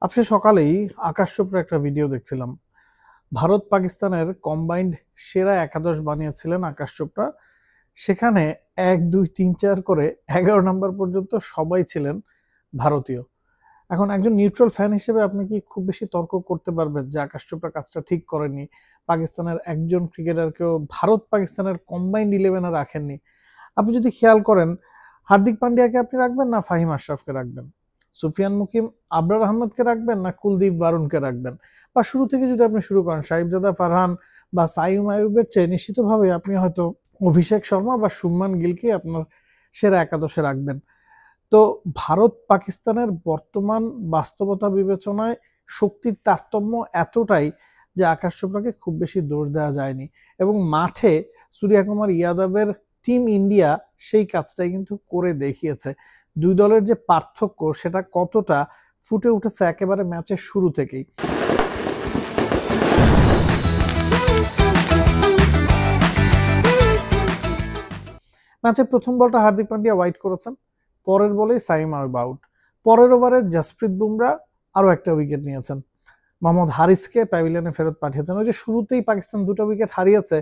আজকে সকালেই আকাশ চোপড়া একটা ভিডিও দেখছিলাম। ভারত পাকিস্তানের কম্বাইন্ড সেরা একাদশ বানিয়েছিলেন আকাশ চোপড়া। সেখানে 1, 2, 3, 4 করে 11 নম্বর পর্যন্ত সবাই ছিলেন ভারতীয়। এখন একজন নিউট্রাল ফ্যান হিসেবে আপনি কি খুব বেশি তর্ক করতে পারবেন যে আকাশ চোপড়া কাজটা ঠিক করেনি, পাকিস্তানের একজন ক্রিকেটারকেও ভারত পাকিস্তানের কম্বাইন্ড 11-এ রাখেননি? আপনি যদি খেয়াল করেন, হার্দিক পান্ডিয়াকে আপনি রাখবেন না ফাহিম আশরাফকে রাখবেন? সুফিয়ান মুকিম আবরার আহমেদকে রাখবেন না কুলদীপ বারুণকে রাখবেন? বা শুরু থেকে যদি আপনি শুরু করেন, সাহিবজাদা ফারহান বা সাইম আয়ুবের চেয়ে নিশ্চিতভাবে আপনি হয়তো অভিষেক শর্মা বা শুভমান গিলকে আপনার সেরা একাদশে রাখবেন। তো ভারত পাকিস্তানের বর্তমান বাস্তবতা বিবেচনায় শক্তির তারতম্য এতটাই যে আকাশ চোপড়াকে খুব বেশি দোষ দেওয়া যায়নি, এবং মাঠে সূর্যকুমার যাদবের টিম ইন্ডিয়া সেই কাজটাই কিন্তু করে দেখিয়েছে। দুই দলের যে পার্থক্য সেটা কতটা ফুটে উঠেছে একেবারে ম্যাচের শুরু থেকেই। ম্যাচের প্রথম বলটা হার্দিক পান্ডিয়া ওয়াইড করেছেন, পরের বলেই সাইম আয়ুব আউট। পরের ওভারে জসপ্রীত বুমরা আরো একটা উইকেট নিয়েছেন, মোহাম্মদ হারিসকে প্যাভিলিয়নে ফেরত পাঠিয়েছেন। ওই যে শুরুতেই পাকিস্তান দুটো উইকেট হারিয়েছে,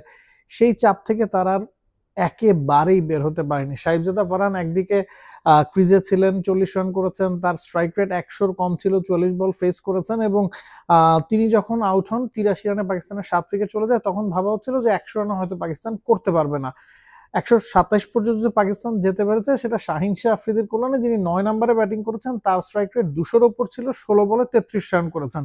সেই চাপ থেকে তারা আর একেবারেই বের হতে পারেনি। সাহিবজাদা ফারহান একদিকে ক্রিজে ছিলেন, 40 রান করেছেন, তার স্ট্রাইক রেট 100-র কম ছিল, 44 বল ফেস করেছেন, এবং তিনি যখন আউট হন 83 রানে পাকিস্তানের 7 উইকেট চলে যায়, তখন ভাবা হচ্ছিল যে 100 রানে হয়তো পাকিস্তান করতে পারবে না। 127 পর্যন্ত যে পাকিস্তান যেতে পেরেছে সেটা শাহিন শাহ আফ্রিদির কল্যাণে, যিনি 9 নম্বরে ব্যাটিং করেছেন, তার স্ট্রাইক রেট 200-র ওপর ছিল, 16 বলে 33 রান করেছেন।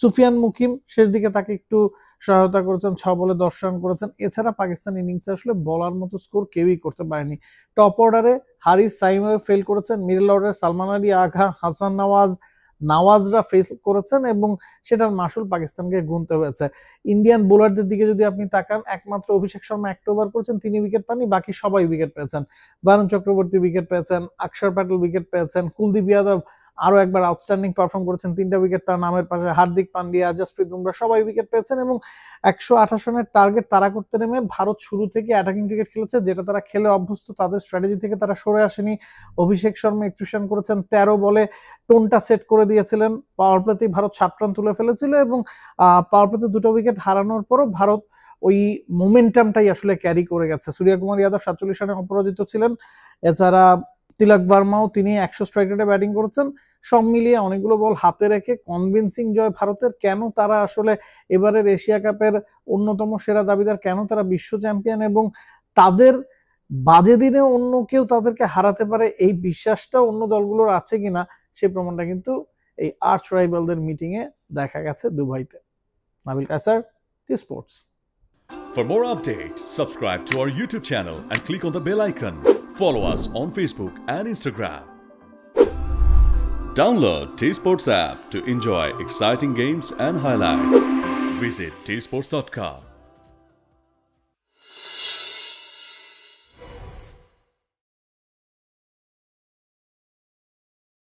সুফিয়ান মুকিম শেষ দিকে তাকে একটু সহায়তা করেছেন, 6 বলে 10 রান করেছেন। এছাড়া পাকিস্তান ইনিংসে আসলে বলার মতো স্কোর কেউই করতে পারেনি। টপ অর্ডারে হারিস সাইমে ফেল করেছেন, মিডল অর্ডারে সালমান আলী, আঘা, হাসান নওয়াজরা ফেস করেছেন, এবং সেটার মাসুল পাকিস্তানকে গুনতে হয়েছে। ইন্ডিয়ান বোলারদের দিকে যদি আপনি তাকান, একমাত্র অভিষেক শর্মা 1 ওভার করেছেন, তিনি উইকেট পাননি, বাকি সবাই উইকেট পেয়েছেন। বারুণ চক্রবর্তী উইকেট পেয়েছেন, অক্ষর প্যাটেল উইকেট পেয়েছেন, কুলদীপ যাদব আরো একবার আউটস্ট্যান্ডিং পারফর্ম করেছেন, 3টা উইকেট তার নামের পাশে। হার্দিক পান্ডিয়া, জসপ্রীত বুমরা সবাই উইকেট পেয়েছেন, এবং 128 রানের টার্গেট তারা করতে নেমে ভারত শুরু থেকে অ্যাটাকিং ক্রিকেট খেলেছে, যেটা তারা খেলে অভ্যস্ত। তাদের স্ট্র্যাটেজি থেকে তারা সরে আসেনি। অভিষেক শর্মা 31 রান করেছেন, 13 বলে টোনটা সেট করে দিয়েছিলেন। পাওয়ার প্লেতেই ভারত 7 রান তুলে ফেলেছিল, এবং পাওয়ার প্লেতে 2টো উইকেট হারানোর পরও ভারত ওই মোমেন্টামটাই আসলে ক্যারি করে গেছে। সূর্যকুমার যাদব 47 রানে অপরাজিত ছিলেন। এছাড়া তিলক ভার্মাও, তিনি 100 স্ট্রাইক রেটে ব্যাটিং করেছেন। সব মিলিয়ে অনেকগুলো বল হাতে রেখে কনভিন্সিং জয় ভারতের। কেন তারা আসলে এবারের এশিয়া কাপের অন্যতম সেরা দাবিদার, কেন তারা বিশ্ব চ্যাম্পিয়ন, এবং তাদের বাজে দিনে অন্য কেউ তাদেরকে হারাতে পারে, এই বিশ্বাসটা অন্য দলগুলোর আছে কিনা, সেই প্রমাণটা কিন্তু এই আর্চ রাইভালদের মিটিং এ দেখা গেছে দুবাইতে। Nabil Kaiser, T Sports. For more updates, subscribe to our YouTube channel and click on the bell icon. Follow us on Facebook and Instagram. Download T Sports app to enjoy exciting games and highlights. Visit tsports.com.